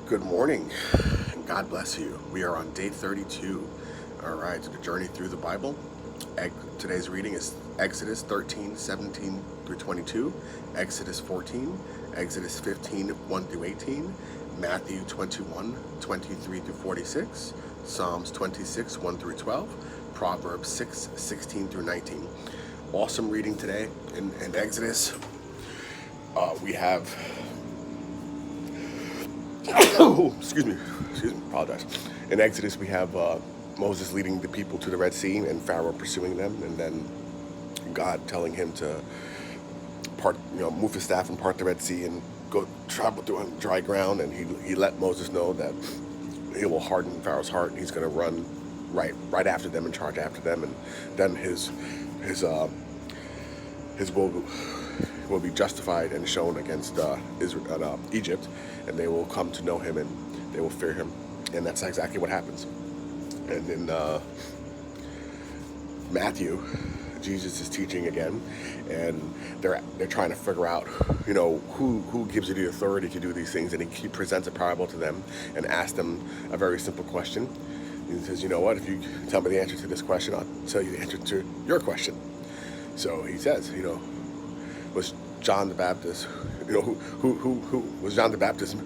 Good morning, and God bless you. We are on day 32, all right, to the journey through the Bible. Today's reading is Exodus 13:17 through 22, Exodus 14, Exodus 15, 1 through 18, Matthew 21:23 through 46, Psalms 26, 1 through 12, Proverbs 6:16 through 19. Awesome reading today in Exodus. We have excuse me, apologize. In Exodus, we have Moses leading the people to the Red Sea and Pharaoh pursuing them, and then God telling him to move his staff and part the Red Sea and go travel through on dry ground. And he let Moses know that he will harden Pharaoh's heart, and he's going to run right after them and charge after them, and then his will be justified and shown against Egypt, and they will come to know him and they will fear him, and that's exactly what happens. And in Matthew, Jesus is teaching again, and they're trying to figure out, who gives you the authority to do these things, and he presents a parable to them and asks them a very simple question. He says, you know what? If you tell me the answer to this question, I'll tell you the answer to your question. So he says, was John the Baptist, who was John the Baptist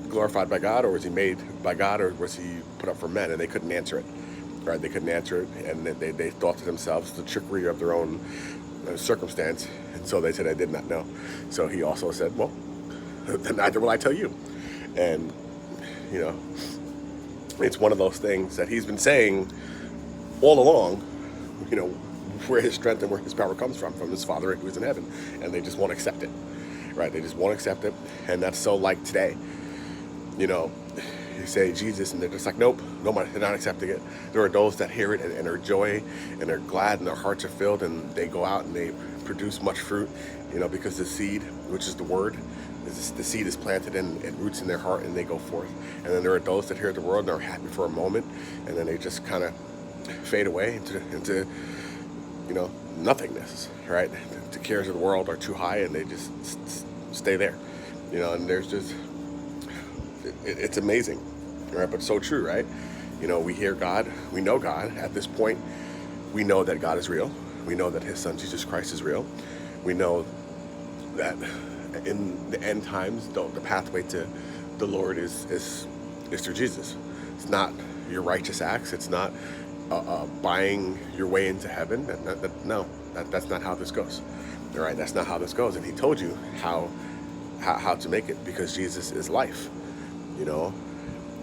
glorified by God, or was he made by God, or was he put up for men? And they couldn't answer it, right? They couldn't answer it, and they thought to themselves the trickery of their own circumstance, and so they said, I did not know. So he also said, well, then neither will I tell you. And, it's one of those things that he's been saying all along, where his strength and where his power comes from his Father who is in heaven, and they just won't accept it, right? They just won't accept it, and that's so like today. You say Jesus, and they're just like, nope, nobody, they're not accepting it. There are those that hear it and are joy, and they're glad, and their hearts are filled, and they go out and they produce much fruit, because the seed, which is the word, the seed is planted and it roots in their heart, and they go forth. And then there are those that hear the word and are happy for a moment, and then they just kind of fade away into nothingness, right? The cares of the world are too high, and they just stay there, and there's just, it's amazing, right? But so true, right? We hear God, we know God. At this point, we know that God is real. We know that his son, Jesus Christ, is real. We know that in the end times, the pathway to the Lord is through Jesus. It's not your righteous acts. It's not buying your way into heaven. No, that's not how this goes. All right, that's not how this goes. And he told you how to make it, because Jesus is life.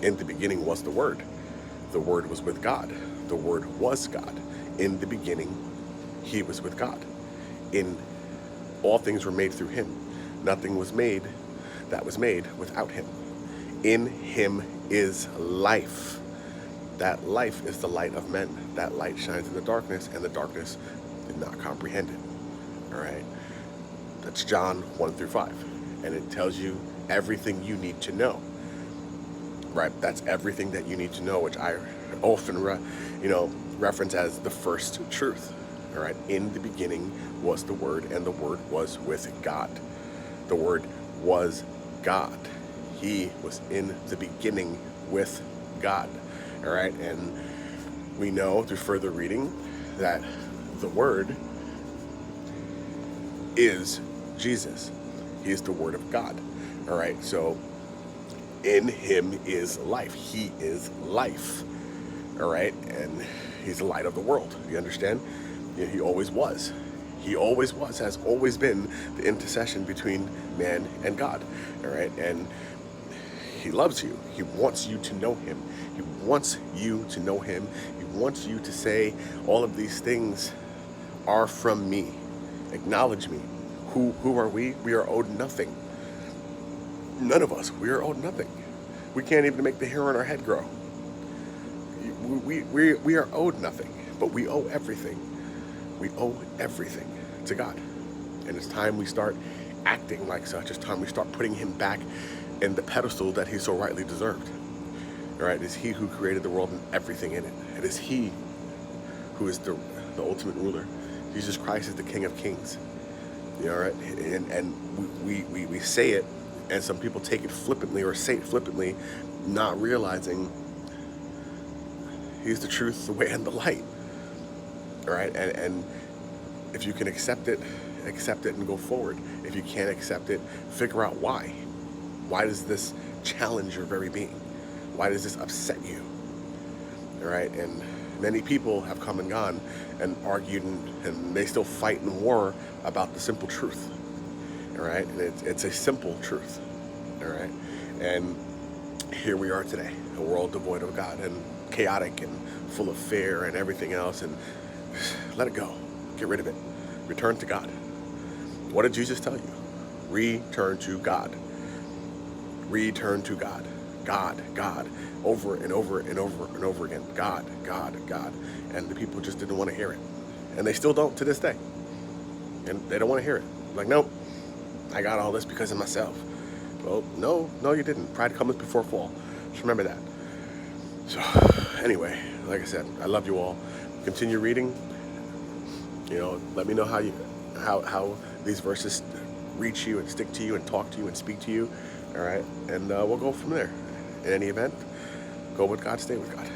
In the beginning was the Word. The Word was with God. The Word was God. In the beginning, he was with God. In all things were made through him. Nothing was made that was made without him. In him is life. That life is the light of men. That light shines in the darkness, and the darkness did not comprehend it. All right? That's John 1 through 5. And it tells you everything you need to know. Right? That's everything that you need to know, which I often, reference as the first truth. All right? In the beginning was the Word, and the Word was with God. The Word was God. He was in the beginning with God. All right, and we know through further reading that the Word is Jesus. He is the Word of God. All right, so in him is life. He is life. All right, and he's the light of the world. You understand? He always was. He always was, has always been the intercession between man and God. All right, and he loves you. He wants you to know him. He wants you to know him. He wants you to say, all of these things are from me. Acknowledge me. Who are we? We are owed nothing. None of us. We are owed nothing. We can't even make the hair on our head grow. We are owed nothing, but we owe everything. We owe everything to God. And it's time we start acting like such. It's time we start putting him back in the pedestal that he so rightly deserved. All right, it is he who created the world and everything in it. It is he who is the ultimate ruler. Jesus Christ is the King of Kings. All right, and we say it And some people take it flippantly or say it flippantly, not realizing he's the truth, the way, and the light. All right, and if you can accept it and go forward. If you can't accept it, figure out why. Why does this challenge your very being? Why does this upset you? All right, and many people have come and gone and argued, and they still fight and war about the simple truth. All right, and it's a simple truth. All right, and here we are today, a world devoid of God and chaotic and full of fear and everything else. And let it go. Get rid of it. Return to God. What did Jesus tell you? Return to God. Return to God. God, God. Over and over and over and over again. God, God, God. And the people just didn't want to hear it. And they still don't to this day. And they don't want to hear it. Like, nope, I got all this because of myself. Well, no, you didn't. Pride comes before fall. Just remember that. So, anyway, like I said, I love you all. Continue reading. You know, let me know how these verses reach you and stick to you and talk to you and speak to you. All right, and we'll go from there. In any event, go with God, stay with God.